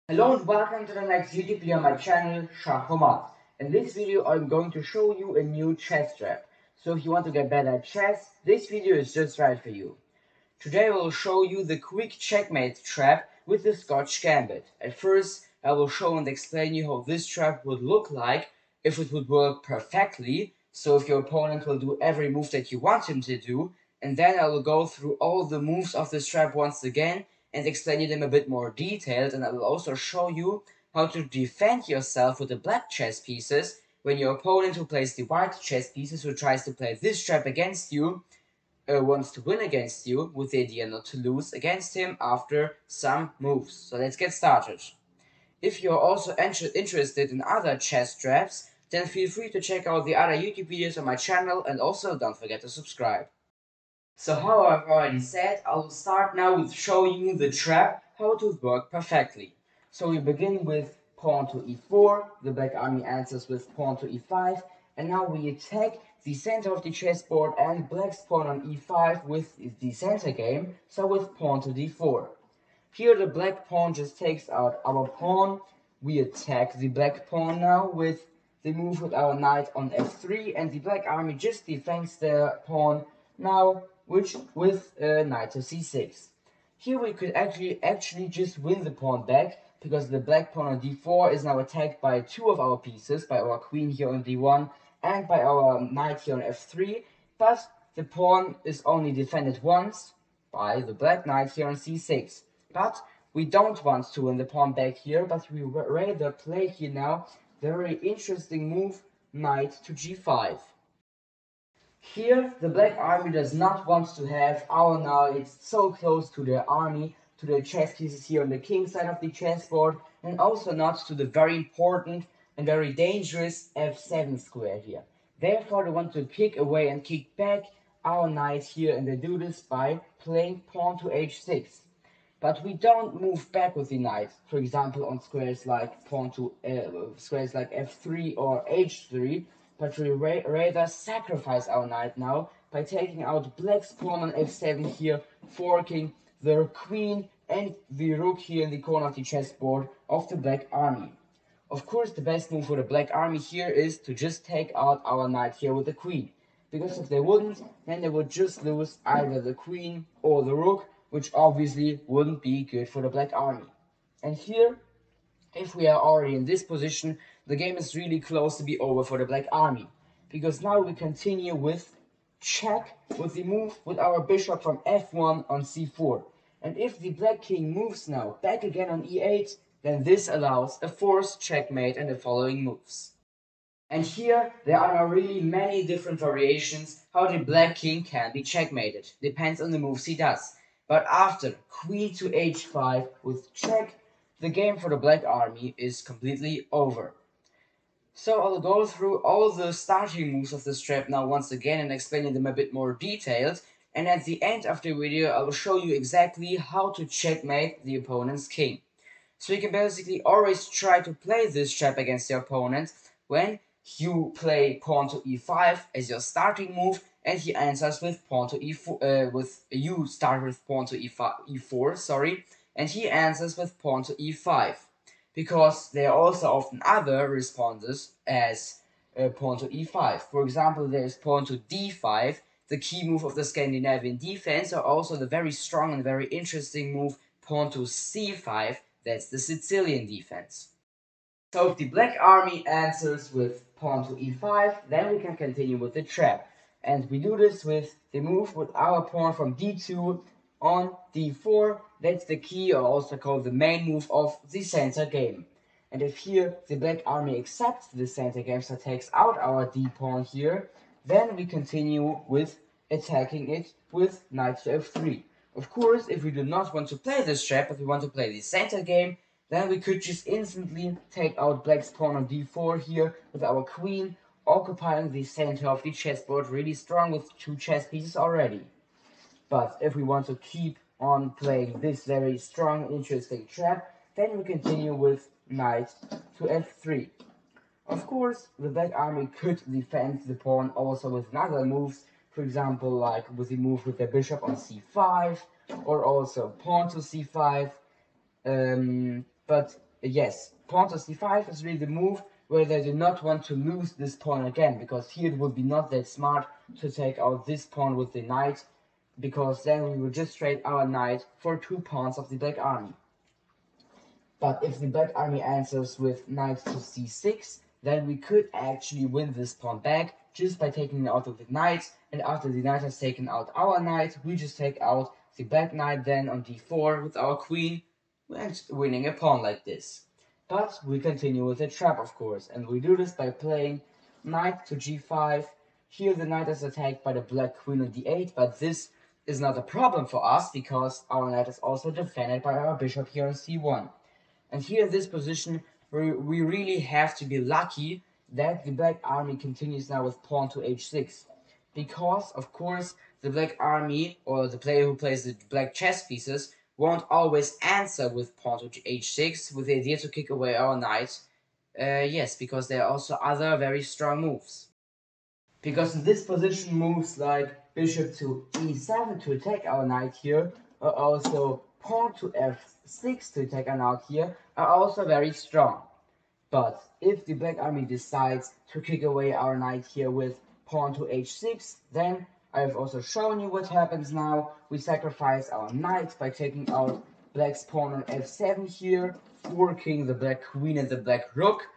Hello and welcome to the next YouTube video on my channel, SchachRomatt. In this video I'm going to show you a new chess trap. So if you want to get better at chess, this video is just right for you. Today I will show you the quick checkmate trap with the Scotch Gambit. At first I will show and explain you how this trap would look like if it would work perfectly, so if your opponent will do every move that you want him to do, and then I will go through all the moves of this trap once again and explain you them a bit more detailed, and I will also show you how to defend yourself with the black chess pieces when your opponent who plays the white chess pieces who tries to play this trap against you wants to win against you with the idea not to lose against him after some moves. So let's get started. If you're also interested in other chess traps, then feel free to check out the other YouTube videos on my channel, and also don't forget to subscribe. So how I've already said, I will start now with showing you the trap, how it would work perfectly. So we begin with pawn to e4, the black army answers with pawn to e5, and now we attack the center of the chessboard and black's pawn on e5 with the center game, so with pawn to d4. Here the black pawn just takes out our pawn, we attack the black pawn now with the move with our knight on f3, and the black army just defends their pawn now which with knight to c6. Here we could actually just win the pawn back, because the black pawn on d4 is now attacked by two of our pieces, by our queen here on d1 and by our knight here on f3, but the pawn is only defended once by the black knight here on c6. But we don't want to win the pawn back here, but we rather play here now the very interesting move knight to g5. Here, the black army does not want to have our knight so close to their army, to the chess pieces here on the king side of the chessboard, and also not to the very important and very dangerous f7 square here. Therefore, they want to kick away and kick back our knight here, and they do this by playing pawn to h6. But we don't move back with the knight, for example on squares like squares like f3 or h3, but we rather sacrifice our knight now by taking out black's pawn on f7 here, forking the queen and the rook here in the corner of the chessboard of the black army. Of course, the best move for the black army here is to just take out our knight here with the queen, because if they wouldn't, then they would just lose either the queen or the rook, which obviously wouldn't be good for the black army. And here, if we are already in this position, the game is really close to be over for the black army, because now we continue with check with the move with our bishop from f1 on c4. And if the black king moves now back again on e8, then this allows a forced checkmate and the following moves. And here there are now really many different variations how the black king can be checkmated. Depends on the moves he does. But after queen to h5 with check, the game for the black army is completely over. So I'll go through all the starting moves of this trap now once again and explaining them a bit more detailed. And at the end of the video I will show you exactly how to checkmate the opponent's king. So you can basically always try to play this trap against your opponent when you play pawn to e5 as your starting move, and he answers with pawn to e4. You start with pawn to e4, sorry, and he answers with pawn to e5, because there are also often other responses as pawn to e5. For example, there is pawn to d5, the key move of the Scandinavian defense, or also the very strong and very interesting move pawn to c5. That's the Sicilian defense. So if the black army answers with pawn to e5, then we can continue with the trap. And we do this with the move with our pawn from d2 on d4. That's the key, or also called the main move of the center game. And if here the black army accepts the center game, so takes out our d pawn here, then we continue with attacking it with knight to f3. Of course, if we do not want to play this trap, but we want to play the center game, then we could just instantly take out black's pawn on d4 here with our queen, occupying the center of the chessboard really strong with two chess pieces already. But if we want to keep on playing this very strong, interesting trap, then we continue with knight to f3. Of course, the black army could defend the pawn also with other moves, for example, like with the move with the bishop on c5, or also pawn to c5. But Yes, pawn to c5 is really the move where they do not want to lose this pawn again, because here it would be not that smart to take out this pawn with the knight, because then we would just trade our knight for 2 pawns of the black army. But if the black army answers with knight to c6, then we could actually win this pawn back just by taking it out with the knight, and after the knight has taken out our knight, we just take out the black knight then on d4 with our queen, and winning a pawn like this. But we continue with the trap, of course, and we do this by playing knight to g5. Here the knight is attacked by the black queen on d8, but this is not a problem for us because our knight is also defended by our bishop here on c1. And here in this position, we really have to be lucky that the black army continues now with pawn to h6. Because, of course, the black army, or the player who plays the black chess pieces, won't always answer with pawn to h6 with the idea to kick away our knight. Yes, because there are also other very strong moves. Because in this position, moves like bishop to e7 to attack our knight here, or also pawn to f6 to attack our knight here, are also very strong. But if the black army decides to kick away our knight here with pawn to h6, then I've also shown you what happens now. We sacrifice our knight by taking out black's pawn on f7 here, forking the black queen and the black rook.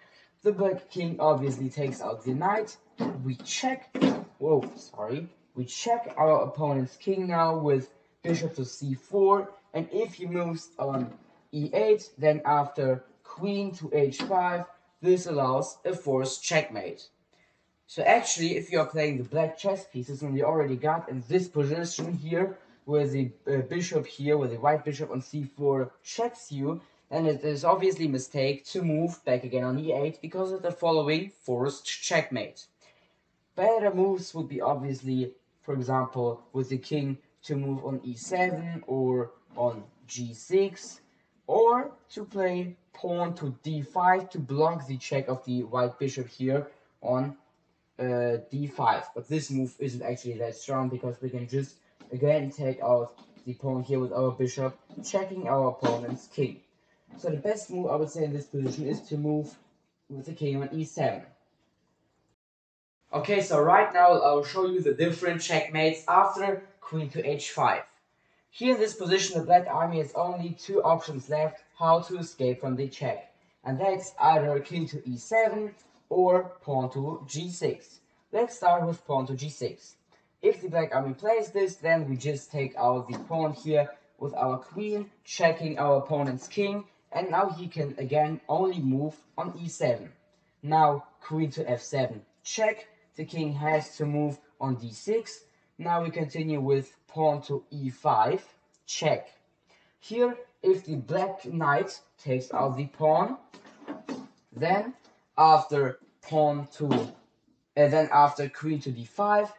The black king obviously takes out the knight. We check, we check our opponent's king now with bishop to c4, and if he moves on e8, then after queen to h5, this allows a forced checkmate. So actually, if you are playing the black chess pieces, and you already got in this position here, where the bishop here, where the white bishop on c4 checks you, then it is obviously a mistake to move back again on e8 because of the following forced checkmate. Better moves would be obviously, for example, with the king to move on e7 or on g6, or to play pawn to d5 to block the check of the white bishop here on d5. But this move isn't actually that strong because we can just again take out the pawn here with our bishop, checking our opponent's king. So the best move I would say in this position is to move with the king on e7. Okay, so right now I'll show you the different checkmates after queen to h5. Here in this position, the black army has only 2 options left how to escape from the check. And that's either king to e7 or pawn to g6. Let's start with pawn to g6. If the black army plays this, then we just take out the pawn here with our queen, checking our opponent's king, and now he can again only move on e7. Now queen to f7, check. The king has to move on d6. Now we continue with pawn to e5, check. Here, if the black knight takes out the pawn, then after queen to d5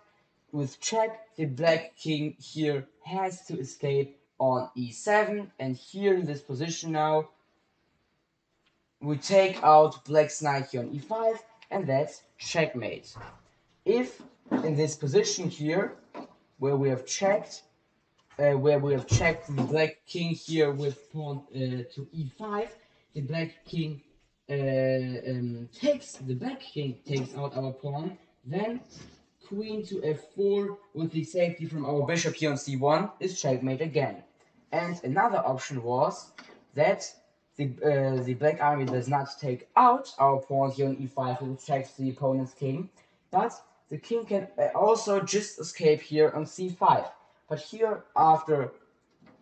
with check, the black king here has to escape on e7, and here in this position now we take out black's knight here on e5, and that's checkmate. If in this position here, where we have checked the black king here with pawn to e5, the black king takes out our pawn, then queen to f4 with the safety from our bishop here on c1 is checkmate again. And another option was that the black army does not take out our pawn here on e5 which checks the opponent's king, but the king can also just escape here on c5. But here, after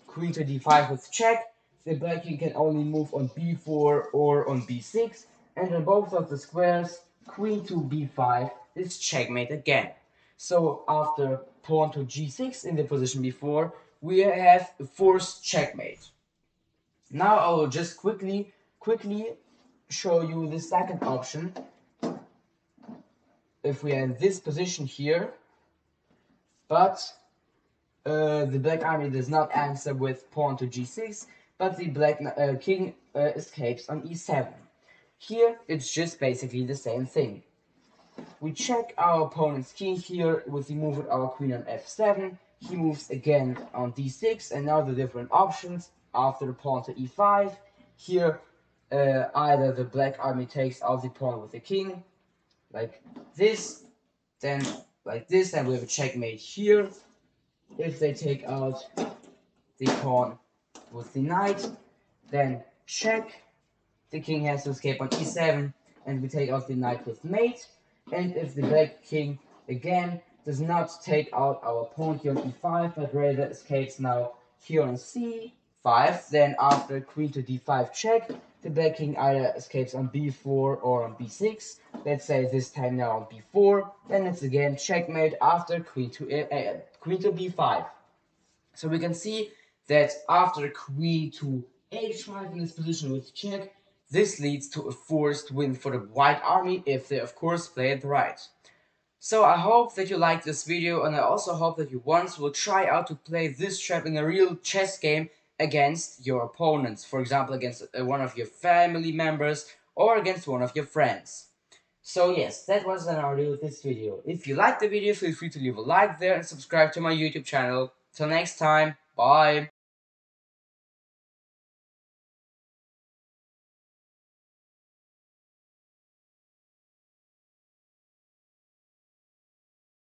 queen to d5 with check, the black king can only move on b4 or on b6, and on both of the squares, queen to b5 is checkmate again. So after pawn to g6 in the position before, we have a forced checkmate. Now I will just quickly show you the second option. If we are in this position here, but the black army does not answer with pawn to g6, but the black king escapes on e7. Here it's just basically the same thing. We check our opponent's king here with the move with our queen on f7. He moves again on d6, and now the different options after the pawn to e5. Here either the black army takes out the pawn with the king, like this, then like this, and we have a checkmate here. If they take out the pawn with the knight, then check. The king has to escape on e7, and we take out the knight with mate. And if the black king again does not take out our pawn here on e5, but rather escapes now here on c5, then after queen to d5 check, the black king either escapes on b4 or on b6. Let's say this time now on b4, then it's again checkmate after queen to b5. So we can see that after queen to h5 in this position with check, this leads to a forced win for the white army if they of course play it right. So I hope that you liked this video, and I also hope that you once will try out to play this trap in a real chess game against your opponents, for example against one of your family members or against one of your friends. So yes, that was an audio of this video. If you liked the video, feel free to leave a like there and subscribe to my YouTube channel. Till next time, bye!